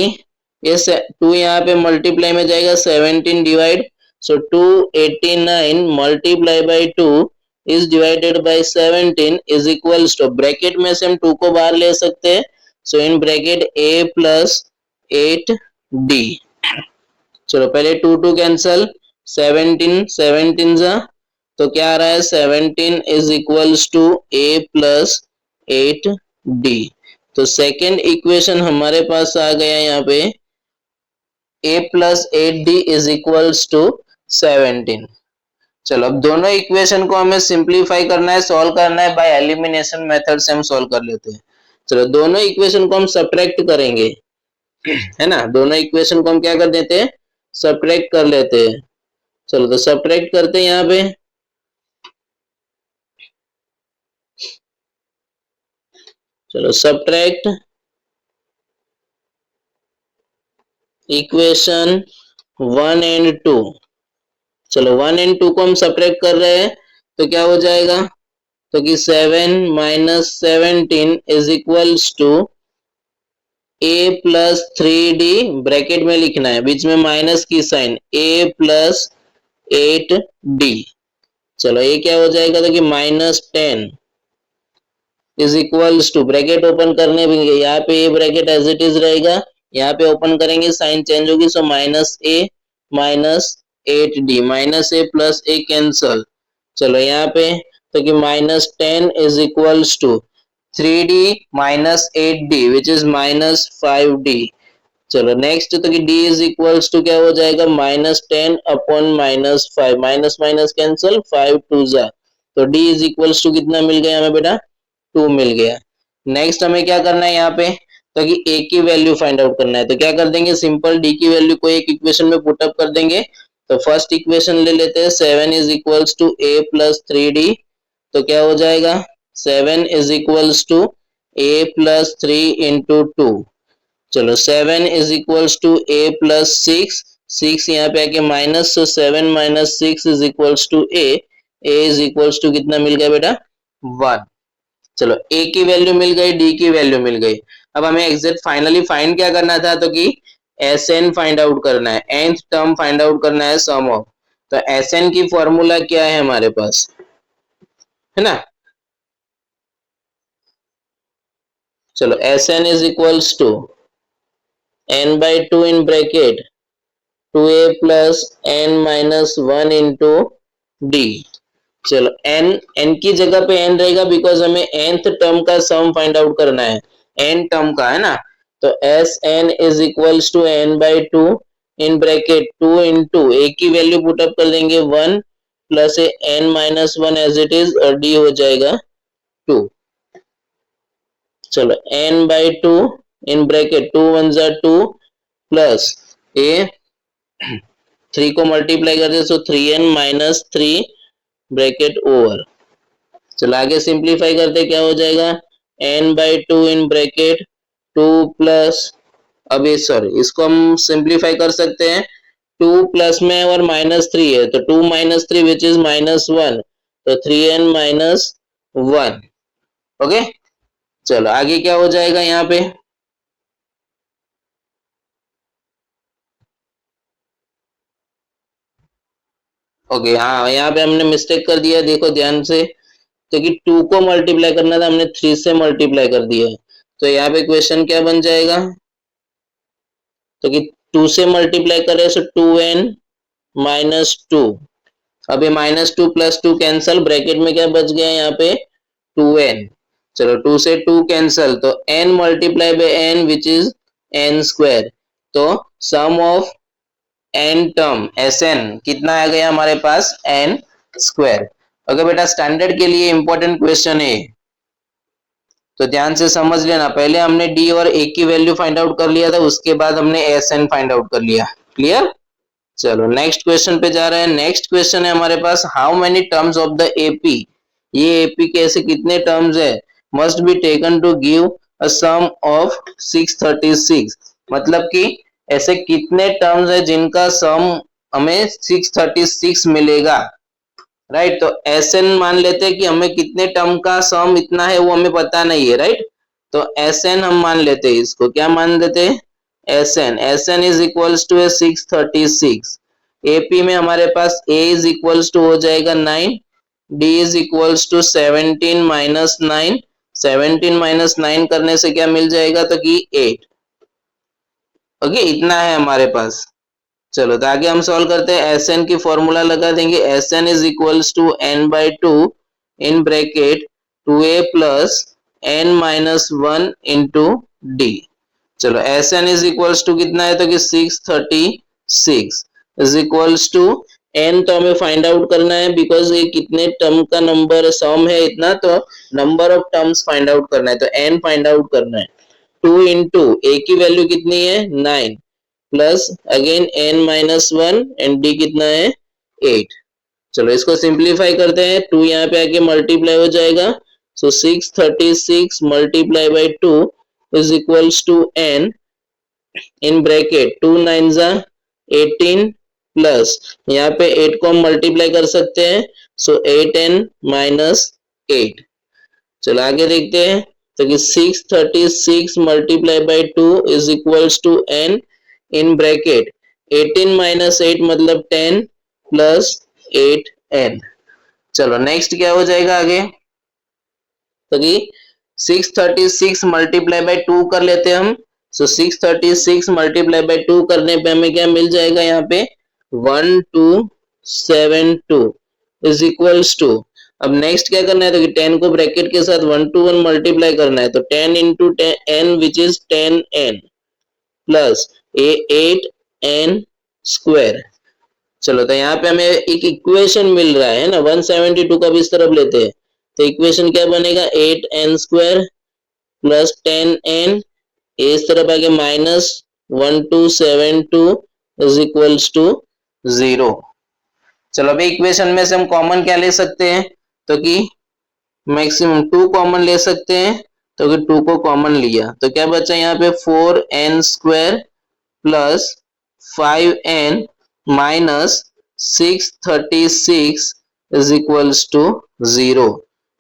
ये 2 यहाँ पे मल्टीप्लाई में जाएगा 17 divide, so 289 multiply by 2 is divided by 17 is equals to, bracket में से हम 2 को बाहर ले सकते हैं, so in bracket a plus 8d। चलो पहले 2 2 कैंसल, 17 17 जा, तो क्या आ रहा है 17 is equals to a plus 8d। तो सेकेंड इक्वेशन हमारे पास आ गया यहाँ पे a plus 8d is equals to 17। चलो अब दोनों इक्वेशन को हमें सिंप्लीफाई करना है, सॉल्व करना है, बाय एलिमिनेशन मेथड से हम सॉल्व कर लेते हैं। चलो दोनों इक्वेशन को हम सब्ट्रैक्ट करेंगे, है ना। दोनों इक्वेशन को हम क्या कर देते हैं, सब्ट्रैक्ट कर लेते हैं। चलो तो सब्ट्रैक्ट करते हैं यहाँ पे, चलो सब्ट्रैक्ट इक्वेशन 1 एंड 2। चलो 1 एंड 2 को हम सब्ट्रैक्ट कर रहे हैं, तो क्या हो जाएगा, तो कि 7 minus 17 is equals to a plus 3d, bracket में लिखना है, बीच में माइनस की साइन, a प्लस 8d। चलो ये क्या हो जाएगा, तो कि minus 10 is equals to, bracket open करने भी यहाँ पे ये ब्रैकेट एज इट इज रहेगा, यहाँ पे ओपन करेंगे साइन चेंज होगी, so minus a minus 8d, minus a plus a cancel. चलो यहाँ पे, तो कि minus 10 is equals to 3d minus 8d which is minus 5d। चलो नेक्स्ट, तो कि d इज इक्वल्स टू क्या हो जाएगा, minus 10 upon minus 5, minus minus cancel, 5 2 जा, तो d इज इक्वल्स टू कितना मिल गया हमें बेटा, 2 मिल गया। नेक्स्ट हमें क्या करना है यहाँ पे, तो कि a की वैल्यू फाइंड आउट करना है, तो क्या कर देंगे, सिंपल d की वैल्यू को एक इक्वेशन में पुट अप कर देंगे। तो फर्स्ट इक्वेशन ले लेते हैं, 7 is equals to a plus 3d, तो क्या हो जाएगा 7 is equals to a plus 3 into 2। चलो 7 is equals to a plus 6, 6 यहाँ पे आके minus, so 7 minus 6 is equals to a is equals to कितना मिल गया बेटा 1। चलो a की वैल्यू मिल गई, d की वैल्यू मिल गई। अब हमें एग्जैक्ट फाइनली फाइंड क्या करना था, तो कि Sn फाइंड आउट करना है, nth टर्म फाइंड आउट करना है सम ऑफ। तो Sn की फॉर्मूला क्या है हमारे पास, है ना। चलो Sn is equals to n/2 in bracket 2a plus n minus 1 into d। चलो n की जगह पे n रहेगा बिकॉज हमें nth टर्म का सम फाइंड आउट करना है, n टर्म का, है ना। तो S N is equals to n by two in bracket 2 into a की वैल्यू पुटअप कर देंगे 1 plus n minus 1 as it is और डी हो जाएगा 2। चलो n by two in bracket 2 1 जा 2 प्लस ए 3 को मल्टीप्लाई कर दे सो 3n माइनस 3 ब्रैकेट ओवर। चलो आगे सिंप्लीफाई करते क्या हो जाएगा, n by two in bracket 2 plus, अभी सॉरी इसको हम सिंप्लीफाई कर सकते हैं, 2 प्लस में और माइनस 3 है तो 2 माइनस 3 विच इज माइनस 1, तो 3n माइनस 1। ओके, चलो आगे क्या हो जाएगा यहाँ पे, ओके हाँ यहाँ पे हमने मिस्टेक कर दिया, देखो ध्यान से, तो कि 2 को मल्टीप्लाई करना था हमने 3 से मल्टीप्लाई कर दिया है। तो यहाँ पे क्वेश्चन क्या बन जाएगा, तो कि 2 से मल्टीप्लाई करें सो 2n माइनस 2, अभी माइनस 2 प्लस 2 कैंसल, ब्रैकेट में क्या बच गया यहाँ पे 2n। चलो 2 से 2 कैंसल तो n multiply by n which is n square, तो sum of n term Sn कितना आ गया हमारे पास n स्क्वायर। ओके बेटा, स्टैंडर्ड के लिए इंपॉर्टेंट क्वेश्चन है, तो ध्यान से समझ लेना, पहले हमने d और a की वैल्यू फाइंड आउट कर लिया था, उसके बाद हमने Sn फाइंड आउट कर लिया। क्लियर, चलो नेक्स्ट क्वेश्चन पे जा रहे हैं। नेक्स्ट क्वेश्चन है हमारे पास, how many terms of the AP, ये एपी के ऐसे कितने टर्म्स है, must be taken to give a sum of 636, मतलब कि ऐसे कितने टर्म्स है जिनका सम हमें 636 मिलेगा, राइट। तो Sn मान लेते हैं कि हमें कितने टर्म का सम इतना है वो हमें पता नहीं है, राइट। तो Sn हम मान लेते हैं, इसको क्या मान लेते हैं, Sn is equals to 636, AP में हमारे पास A इज इक्वल्स टू हो जाएगा 9, D is equals to 17 minus 9, 17 minus 9 करने से क्या मिल जाएगा, तो कि 8। ओके, इतना है हमारे पास। चलो तो आगे हम सॉल्व करते हैं, Sn की फॉर्मूला लगा देंगे, Sn is equals to n by two in bracket 2a plus n minus 1 into D. चलो Sn इज इक्वल्स टू कितना है, तो कि 636 इज इक्वल्स टू n तो हमें फाइंड आउट करना है बिकॉज ये कितने टर्म का नंबर सम है इतना, तो number of terms find out करना है, तो n फाइंड आउट करना है। 2 इंटू a की वैल्यू कितनी है 9 plus again n minus 1 and d कितना है 8। चलो इसको सिंप्लीफाई करते हैं, 2 यहाँ पे आके मल्टीप्लाई हो जाएगा, so 636 multiply by 2 is equals to n in bracket 2 9 जा 18 प्लस यहाँ पे 8 को हम मल्टीप्लाई कर सकते हैं, सो 8n माइनस 8। चलो आगे देखते हैं, तो कि 636 multiply by 2 is equals to n in bracket 18 minus 8 मतलब 10 प्लस 8n। चलो नेक्स्ट क्या हो जाएगा आगे, तो कि 636 मल्टीप्लाई बाई 2 कर लेते हैं हम, सो 636 मल्टीप्लाई बाई 2 करने पे हमें क्या मिल जाएगा यहाँ पे 1272 इज इक्वल्स टू, अब नेक्स्ट क्या करना है, तो कि 10 को ब्रैकेट के साथ 1 to 1 मल्टीप्लाई करना है, तो 10 into n which is 10n plus 8n square. चलो तो यहाँ पे हमें एक इक्वेशन मिल रहा है ना, 172 का भी इस तरफ लेते हैं, तो इक्वेशन क्या बनेगा 8n स्क्वायर प्लस 10n, इस तरफ आगे माइनस 1272 इज इक्वल्स टू 0। चलो अभी इक्वेशन में से हम कॉमन क्या ले सकते हैं, तो कि मैक्सिमम 2 कॉमन ले सकते हैं, तो कि 2 को कॉमन लिया तो क्या बचा यहाँ पे 4n square plus 5n minus 636 is equals to 0।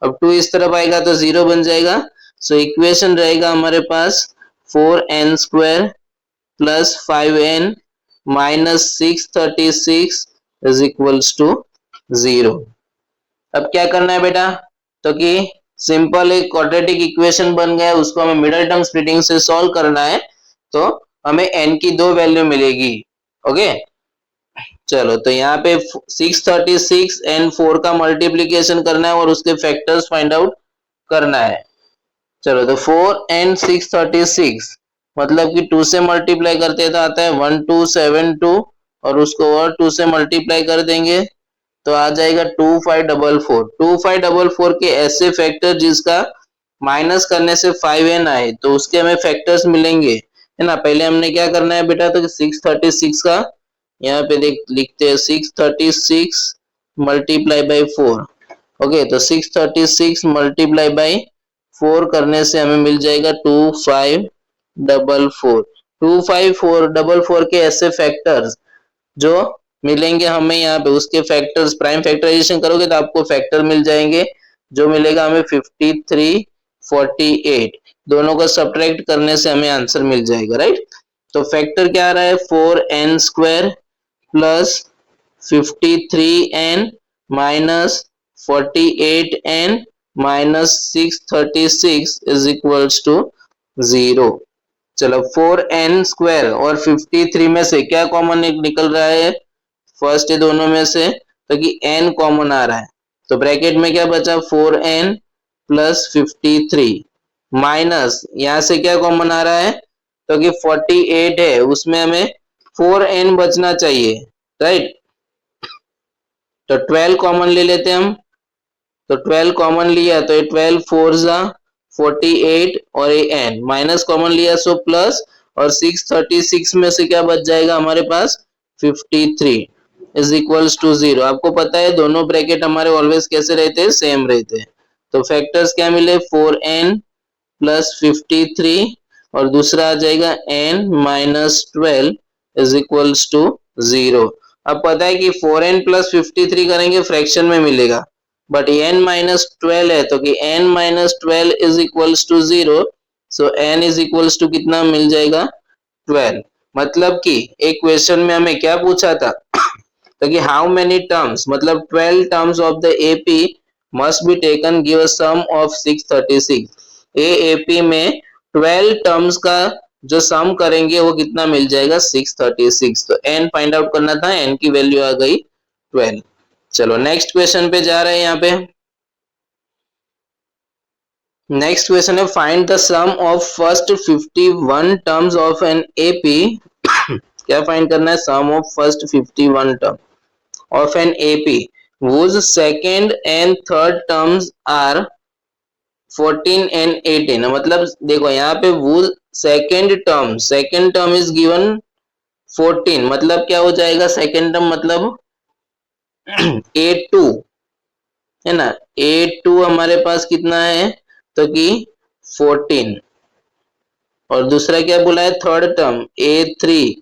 अब 2 इस तरफ आएगा तो 0 बन जाएगा, सो इक्वेशन रहेगा हमारे पास 4n square plus 5n minus 636 is equals to 0। अब क्या करना है बेटा, तो कि सिंपल एक क्वाड्रेटिक इक्वेशन बन गया, उसको हमें मिडिल टर्म स्प्लिटिंग से सॉल्व करना है, तो हमें n की 2 वैल्यू मिलेगी। ओके, चलो तो यहाँ पे 636 एंड 4 का मल्टीप्लीकेशन करना है और उसके फैक्टर्स फाइंड आउट करना है। चलो तो 4 एंड 636 मतलब कि 2 से मल्टीप्लाई करते हैं तो आता है 1272 और उसको और 2 से मल्टीप्लाई कर देंगे तो आ जाएगा 2544। 2544 के ऐसे फैक्टर जिसका माइनस करने से 5n आए तो उसके हमें फैक्टर्स मिलेंगे, है ना। पहले हमने क्या करना है बेटा, तो 636 का यहाँ पे देख लिखते हैं 636 मल्टीप्लाई बाई 4। ओके तो 636 मल्टीप्लाई बाई 4 करने से हमें मिल जाएगा 2544। 2544 के ऐसे फैक्टर्स जो मिलेंगे हमें यहाँ पे, उसके फैक्टर्स प्राइम फैक्टराइजेशन करोगे तो आपको फैक्टर मिल जाएंगे। जो मिलेगा हमें 53 48, दोनों को सब्ट्रैक्ट करने से हमें आंसर मिल जाएगा, राइट। तो फैक्टर क्या आ रहा है 4n square plus 53n minus 48n minus 636 is equals to 0। चलो 4n स्क्वायर और 53 में से क्या कॉमन निकल रहा है, फर्स्ट दोनों में से, तो कि n कॉमन आ रहा है तो ब्रैकेट में क्या बचा 4n प्लस 53 माइनस यहां से क्या कॉमन आ रहा है, तो कि 48 है उसमें हमें 4n बचना चाहिए, राइट। तो 12 कॉमन ले लेते हैं हम, तो 12 कॉमन लिया तो ये 12 4 जा 48 और ये n माइनस कॉमन लिया सो प्लस, और 636 में से क्या बच जाएगा हमारे पास 53 इज इक्वल्स टू 0। आपको पता है दोनों ब्रैकेट हमारे ऑलवेज कैसे रहते हैं, सेम रहते हैं। तो फैक्टर्स क्या मिले 4n प्लस 53 और दूसरा आ जाएगा n minus 12 is equals to 0। अब पता है कि 4n प्लस 53 करेंगे फ्रैक्शन में मिलेगा, बट n माइनस 12 है तो कि n minus 12 is equals to 0। So n is equals to कितना मिल जाएगा 12। मतलब कि एक क्वेश्चन में हमें क्या पूछा था तो कि हाउ मेनी टर्म्स, मतलब 12 terms of the AP must be taken give a sum of 636। AP में 12 टर्म्स का जो सम करेंगे वो कितना मिल जाएगा 636। तो n फाइंड आउट करना था, n की वैल्यू आ गई 12। चलो नेक्स्ट क्वेश्चन पे जा रहे हैं। यहाँ पे नेक्स्ट क्वेश्चन है find the sum of first 51 terms of an AP. क्या फाइंड करना है, sum of first 51 term of an AP whose second and third terms are 14 and 18। मतलब देखो यहाँ पे whose second term is given 14, मतलब क्या हो जाएगा सेकेंड टर्म, मतलब A2 है ना। A2 हमारे पास कितना है तो कि 14, और दूसरा क्या बोला है थर्ड टर्म A3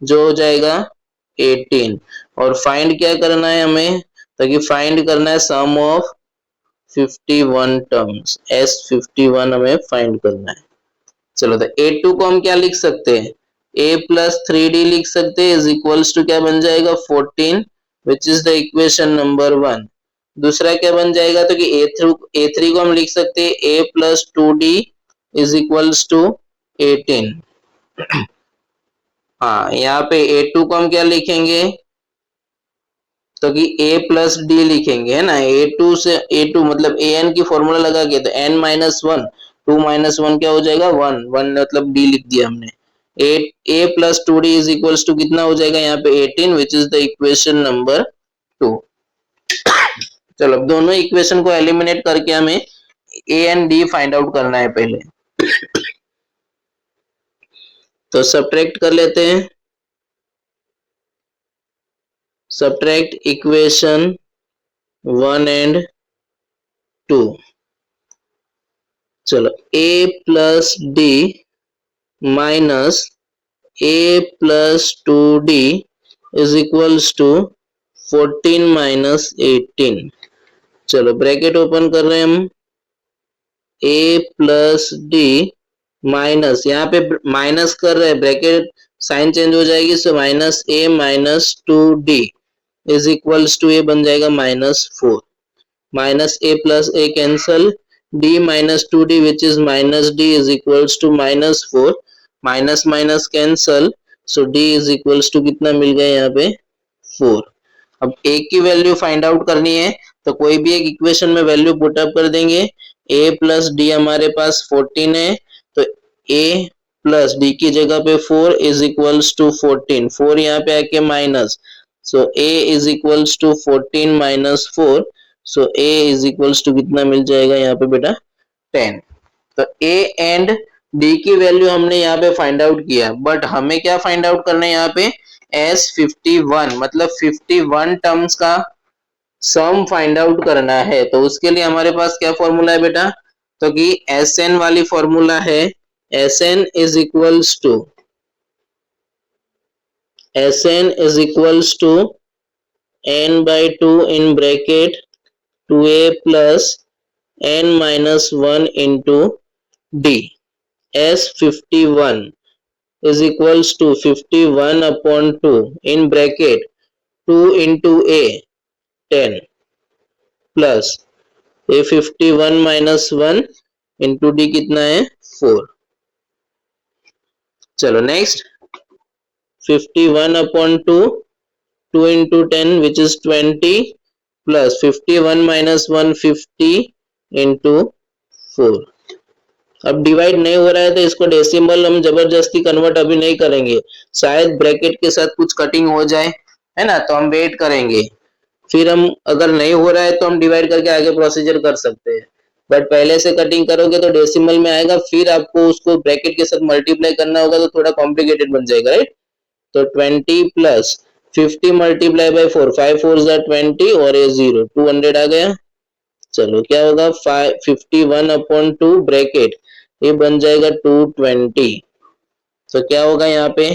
जो हो जाएगा 18। और फाइंड क्या करना है हमें, तो कि फाइंड करना है सम ऑफ 51 टर्म्स, S51 हमें फाइंड करना है। चलो तो A2 को हम क्या लिख सकते हैं, A प्लस 3D लिख सकते हैं इज इक्वल्स टू क्या बन जाएगा 14, विच इज द इक्वेशन नंबर 1। दूसरा क्या बन जाएगा तो कि A3 को हम लिख सकते हैं A plus 2D is equals to 18। हाँ यहाँ पे A2 को हम क्या लिखेंगे तो कि A प्लस डी लिखेंगे, है ना। A2 से A2 मतलब an की फॉर्मूला लगा के तो n माइनस 1, 2 माइनस 1 क्या हो जाएगा 1, 1 मतलब d लिख दिया हमने। A plus 2d is equals to कितना हो जाएगा यहाँ पे 18, which is the equation number 2। चलो अब दोनों इक्वेशन को एलिमिनेट करके हमें a and d find out करना है पहले। तो सब्ट्रैक्ट कर लेते हैं, सब्ट्रैक्ट इक्वेशन 1 एंड 2। चलो a plus D minus a plus 2d is equals to 14 minus 18। चलो ब्रैकेट ओपन कर रहे हैं हम, a प्लस डी माइनस, यहाँ पे माइनस कर रहे हैं ब्रैकेट साइन चेंज हो जाएगी, so minus a minus 2d is equals to ये बन जाएगा minus 4। Minus a plus a cancel, d minus 2d which is minus d is equals to minus 4। Minus minus cancel, so d is equals to कितना मिल गया यहाँ पे 4। अब a की वैल्यू फाइंड आउट करनी है तो कोई भी एक इक्वेशन में वैल्यू पुट अप कर देंगे। a प्लस डी हमारे पास 14 है तो a प्लस डी की जगह पे 4 इज इक्वल्स टू 14, 4 यहाँ पे आके minus, so a is equals to 14 minus 4, so a is equals to कितना मिल जाएगा यहाँ पे बेटा 10। तो a एंड d की वैल्यू हमने यहाँ पे फाइंड आउट किया, बट हमें क्या फाइंड आउट करना है यहाँ पे S51 मतलब 51 टर्म्स का सम फाइंड आउट करना है। तो उसके लिए हमारे पास क्या फॉर्मूला है बेटा, तो कि Sn वाली फॉर्मूला है Sn is equals to n by 2 in bracket 2a plus n minus 1 into d। S51 is equals to 51 upon 2 in bracket 2 into a 10 plus a 51 minus 1 into d कितना है 4। चलो next 51 upon 2 2 into 10 which is 20 plus 51 minus 1 50 into 4। अब डिवाइड नहीं हो रहा है तो इसको डेसिमल हम जबरदस्ती कन्वर्ट अभी नहीं करेंगे, शायद ब्रैकेट के साथ कुछ कटिंग हो जाए, है ना, तो हम वेट करेंगे। फिर हम अगर नहीं हो रहा है तो हम डिवाइड करके आगे प्रोसीजर कर सकते हैं, बट पहले से कटिंग करोगे तो डेसिमल में आएगा, फिर आपको उसको ब्रैकेट के साथ मल्टीप्लाई करना होगा तो थोड़ा कॉम्प्लिकेटेड बन जाएगा, राइट। तो 20 प्लस 50 मल्टीप्लाई बाय 4, 5 4 20 और ये 0 200 आ गया। चलो क्या होगा 51 अपॉन 2 ब्रैकेट ये बन जाएगा 220। तो क्या होगा यहाँ पे,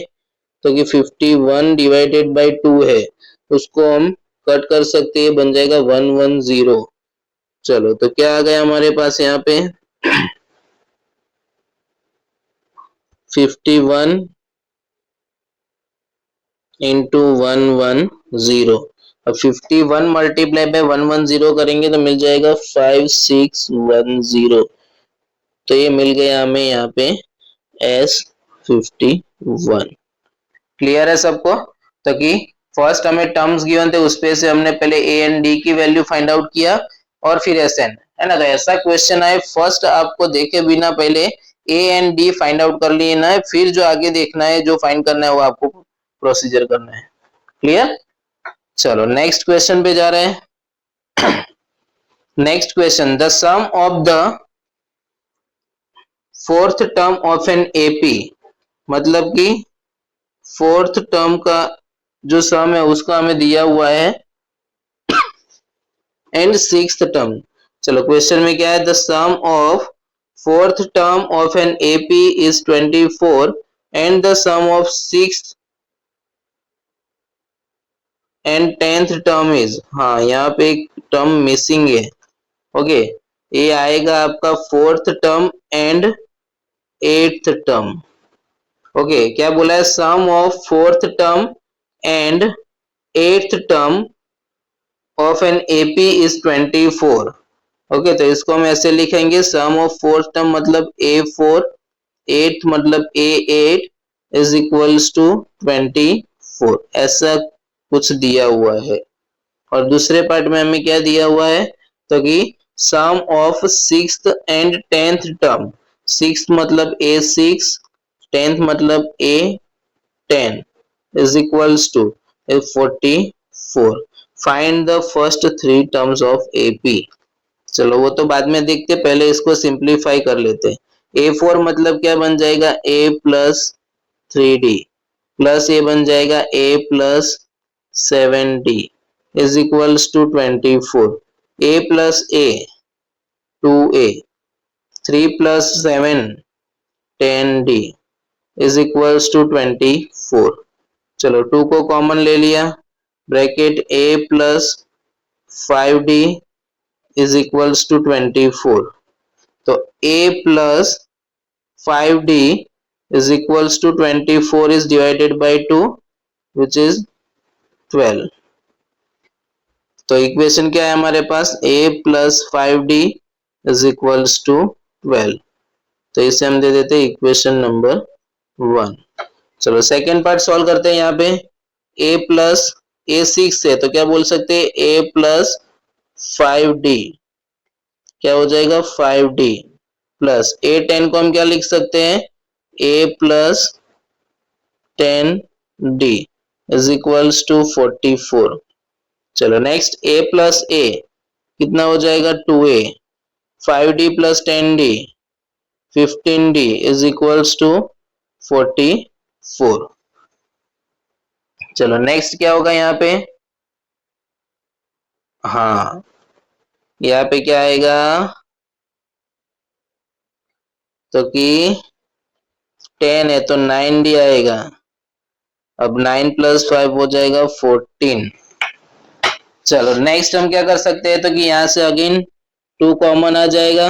तो कि 51 डिवाइडेड बाय 2 है उसको हम कट कर सकते हैं, बन जाएगा 110। चलो तो क्या आ गया हमारे पास यहाँ पे 51 इंटू 110। अब 51 मल्टीप्लाई बाय 110 करेंगे तो मिल जाएगा 5610। तो ये मिल गया हमें यहाँ पे S51। क्लियर है सबको। तो कि फर्स्ट हमें टर्म्स गिवन थे उस पे से हमने पहले a एंड d की वैल्यू फाइंड आउट किया और फिर Sn, है ना। तो ऐसा क्वेश्चन आए फर्स्ट आपको देखे बिना पहले a and d find out कर लेना है, फिर जो आगे देखना है जो फाइंड करना है वो आपको प्रोसीजर करना है। क्लियर। चलो नेक्स्ट क्वेश्चन पे जा रहे हैं। Next question, the sum of the fourth term of an AP, मतलब कि फोर्थ टर्म का जो सम है उसका हमें दिया हुआ है एंड सिक्स्थ टर्म। चलो क्वेश्चन में क्या है, the sum of fourth term of an AP is 24 and the sum of sixth and 10th term is, हाँ यहाँ पे एक टर्म मिसिंग है। ओके, ये आएगा आपका fourth term and 8th term. Okay, क्या बोला है, sum of fourth term and 8th term of an AP is 24। Okay, तो इसको हम ऐसे लिखेंगे, सम ऑफ फोर्थ टर्म मतलब A4, 8th मतलब A8 इज इक्वल्स टू 24, ऐसा कुछ दिया हुआ है। और दूसरे पार्ट में हमें क्या दिया हुआ है, तो कि sum of sixth and 10th term, sixth मतलब A6, 10th मतलब A10 is equals to 44। Find the first 3 terms of AP। चलो वो तो बाद में देखते, पहले इसको सिंप्लीफाई कर लेते। A4 मतलब क्या बन जाएगा A प्लस 3D प्लस ये बन जाएगा A plus 7D is equals to 24। A plus A 2A, 3 plus 7 10D is equals to 24। चलो 2 को कॉमन ले लिया, bracket A plus 5D is equals to 24। तो A plus 5D is equals to 24 is divided by 2 which is 12। तो इक्वेशन क्या है हमारे पास, A plus 5D is equals to 12। तो इसे हम दे देते हैं इक्वेशन नंबर 1। चलो सेकेंड पार्ट सॉल्व करते हैं। यहाँ पे A प्लस ए 6 है तो क्या बोल सकते हैं ए प्लस 5d, क्या हो जाएगा 5d प्लस ए 10 को हम क्या लिख सकते हैं a plus 10d is equals to 44। चलो नेक्स्ट ए प्लस ए कितना हो जाएगा 2a, 5d plus 10d 15d is equals to 44। चलो नेक्स्ट क्या होगा यहाँ पे, हाँ यहाँ पे क्या आएगा तो कि 10 है तो 9d आएगा। अब 9 प्लस 5 हो जाएगा 14। चलो नेक्स्ट हम क्या कर सकते हैं तो कि यहाँ से अगेन 2 कॉमन आ जाएगा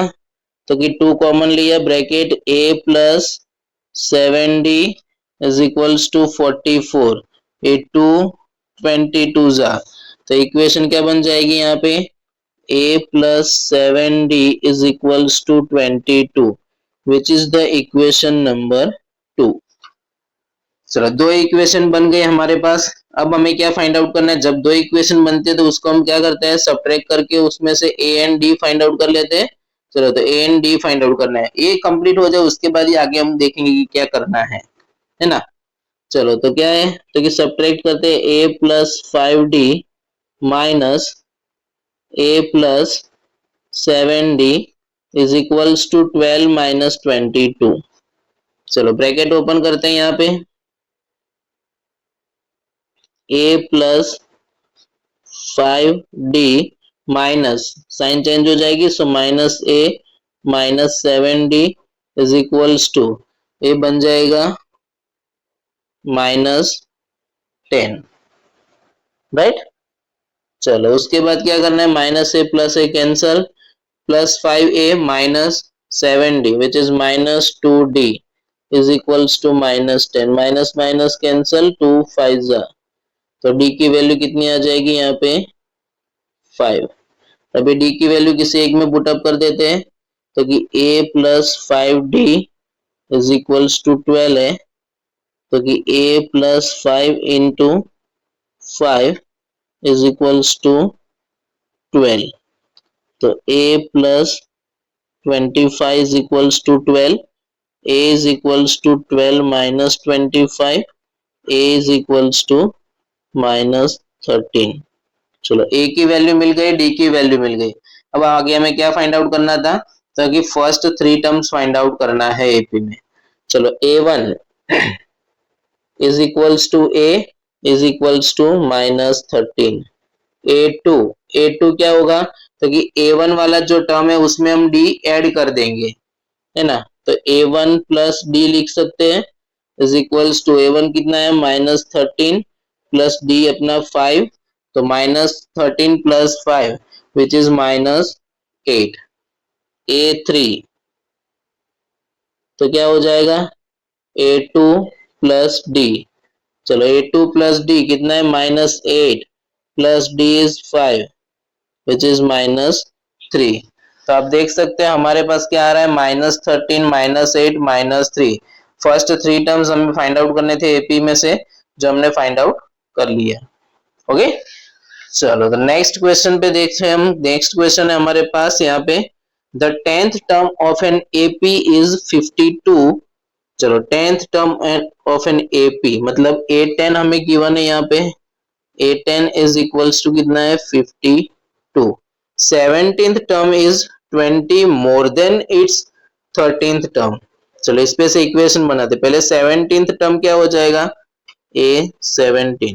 तो कि 2 कॉमन लिया bracket a plus 7d is equals to 44, ये 2 22 जा तो इक्वेशन क्या बन जाएगी यहाँ पे a plus 7d is equals to 22 which is the equation number 2। चलो दो इक्वेशन बन गए हमारे पास। अब हमें क्या फाइंड आउट करना है, जब दो इक्वेशन बनते हैं तो उसको हम क्या करते हैं सब्ट्रैक्ट करके उसमें से a and d find out कर लेते हैं। चलो तो a and d find out करना है, ये कंप्लीट हो जाए उसके बाद ही आगे हम देखेंगे कि क्या करना है ना। चलो तो क्या है तो कि सब्ट्रैक्ट करते हैं a plus 5d minus a plus 7d is equals to 12 minus 22। चलो ब्रैकेट ओपन करते हैं यहाँ पे a plus 5d minus sign change हो जाएगी so minus a minus 7d is equals to a बन जाएगा माइनस 10, राइट। चलो उसके बाद क्या करना है minus A cancel plus 5a minus 7d which is minus 2d is equals to minus 10, minus minus cancel 2 5 जा तो d की वैल्यू कितनी आ जाएगी यहाँ पे 5। अभी d की वैल्यू किसी एक में पुट अप कर देते हैं तो कि a plus 5d is equals to 12 है तो कि a plus 5 into 5 is equals to 12 तो a plus 25 is equals to 12, a is equals to 12 minus 25, a is equals to minus 13। चलो a की वैल्यू मिल गई, d की वैल्यू मिल गई। अब आगे हमें क्या फाइंड आउट करना था तो कि फर्स्ट 3 टर्म्स फाइंड आउट करना है AP में। चलो a1 is equals to a is equals to minus 13, a2 क्या होगा तो कि a1 वाला जो टर्म है उसमें हम d ऐड कर देंगे, है ना। तो a1 प्लस d लिख सकते हैं इज इक्वल्स टू a1 कितना है माइनस 13 प्लस d अपना 5 तो minus 13 plus 5 which is minus 8। a3 तो क्या हो जाएगा a2 प्लस d, चलो a2 प्लस d कितना है minus 8 plus d is 5 which is minus 3। तो आप देख सकते हैं हमारे पास क्या आ रहा है minus 13 minus 8 minus 3। First 3 terms हमें फाइंड आउट करने थे AP में से जो हमने फाइंड आउट कर लिया। ओके चलो तो नेक्स्ट क्वेश्चन पे देखते हैं हम। नेक्स्ट क्वेश्चन है हमारे पास यहाँ पे the 10th term of an AP is 52। चलो 10th term of an AP मतलब A10 हमें गिवन है यहाँ पे A10 इज इक्वल्स टू कितना है 52। 17th term is 20 more than it's 13th term. चलो इस पे से इक्वेशन बनाते, पहले 17th टर्म क्या हो जाएगा A17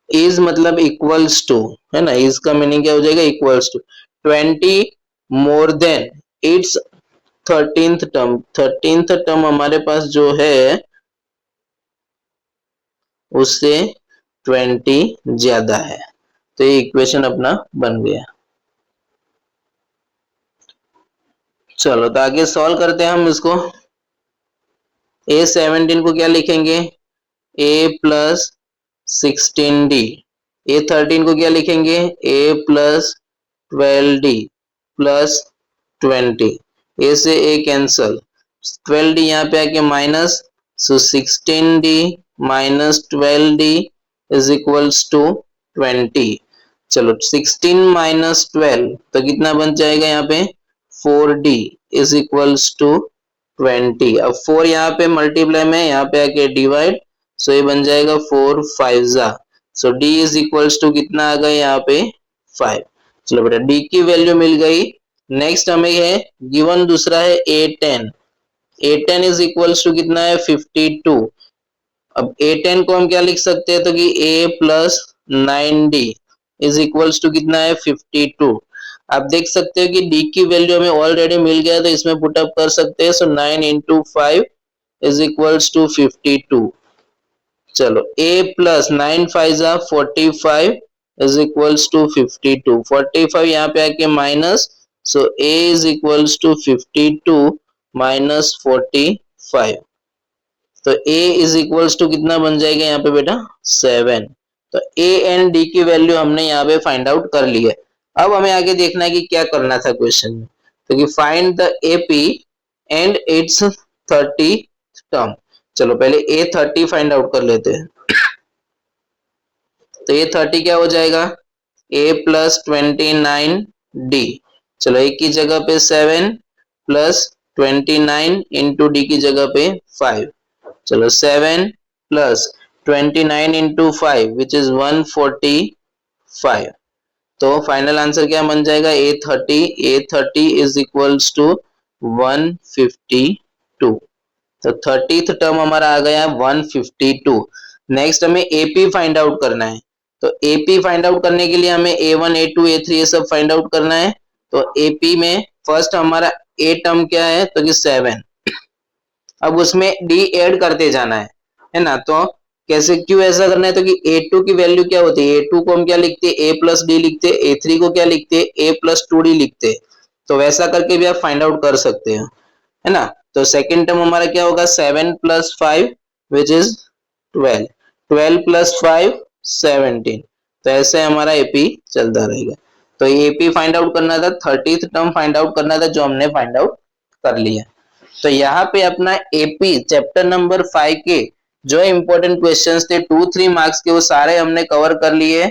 इज मतलब इक्वल्स टू, है ना, इज का मीनिंग क्या हो जाएगा equals to 20 more than it's 13th term. 13th term हमारे पास जो है उससे 20 ज्यादा है तो ये इक्वेशन अपना बन गया। चलो तो आगे सॉल्व करते हैं हम इसको। A17 को क्या लिखेंगे a प्लस 16d, A13 को क्या लिखेंगे a plus 12d plus 20, a से a कैंसल 12d यहाँ पे आके minus So 16d minus 12d is equals to 20. चलो 16 माइनस 12 तो कितना बन जाएगा यहाँ पे 4d इज इक्वल्स टू 20. अब 4 यहाँ पे मल्टीप्लाई में यहाँ पे आके डिवाइड, सो ये बन जाएगा 4 5 जा, सो d इज इक्वल्स टू कितना आ गया यहाँ पे 5. चलो बेटा d की वैल्यू मिल गई. नेक्स्ट हमें है गिवन दूसरा है a10. a10 is equals to कितना है 52. अब a10 को हम क्या लिख सकते हैं तो कि a plus 9d is equals to कितना है 52. आप देख सकते हो कि d की वैल्यू हमें ऑलरेडी मिल गया तो इसमें पुटअप कर सकते हैं. सो 9 इंटू 5 इज इक्वल्स टू 52. चलो a प्लस 9 5 जा 45 इज इक्वल्स टू 52. 45 यहाँ पे आके minus, so a is equals to 52 minus 45. तो a इज इक्वल्स टू कितना बन जाएगा यहाँ पे बेटा 7. तो a एंड d की वैल्यू हमने यहाँ पे फाइंड आउट कर ली है. अब हमें आगे देखना है कि क्या करना था क्वेश्चन में. तो कि find the AP and it's 30 term. चलो पहले A30 फाइंड आउट कर लेते हैं. तो A30 क्या हो जाएगा a प्लस 29d. चलो a की जगह पे 7 प्लस 29 इंटू डी की जगह पे 5. चलो 7 प्लस 29 इंटू 5 विच इज 145. तो फाइनल आंसर क्या बन जाएगा A30 इज इक्वल्स टू 152. तो 30th टर्म हमारा आ गया 152. नेक्स्ट हमें AP फाइंड आउट करना है. तो AP फाइंड आउट करने के लिए हमें A1 A2 A3 ये सब फाइंड आउट करना है. तो AP में फर्स्ट हमारा A टर्म क्या है तो कि 7. अब उसमें D ऐड करते जाना है ना. तो कैसे क्यों ऐसा करना है तो कि A2 की वैल्यू क्या होती है, A2 को हम क्या लिखते हैं A प्लस डी लिखते हैं, A3 को क्या लिखते हैं A प्लस 2d लिखते हैं. तो वैसा करके भी आप फाइंड आउट कर सकते हैं, है ना. तो सेकंड टर्म हमारा क्या होगा 7 प्लस 5 विच इज 12. 12 प्लस 5 17. तो ऐसे हमारा एपी चलता रहेगा. तो एपी फाइंड आउट करना था, 30th टर्म फाइंड आउट करना था जो हमने फाइंड आउट कर लिया. तो यहाँ पे अपना एपी चैप्टर नंबर 5 के जो इंपॉर्टेंट क्वेश्चंस थे 2-3 मार्क्स के वो सारे हमने कवर कर लिए.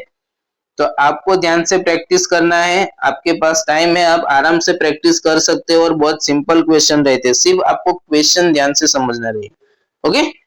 तो आपको ध्यान से प्रैक्टिस करना है, आपके पास टाइम है, आप आराम से प्रैक्टिस कर सकते हो और बहुत सिंपल क्वेश्चन रहते हैं, सिर्फ आपको क्वेश्चन ध्यान से समझना रहेगा. ओके.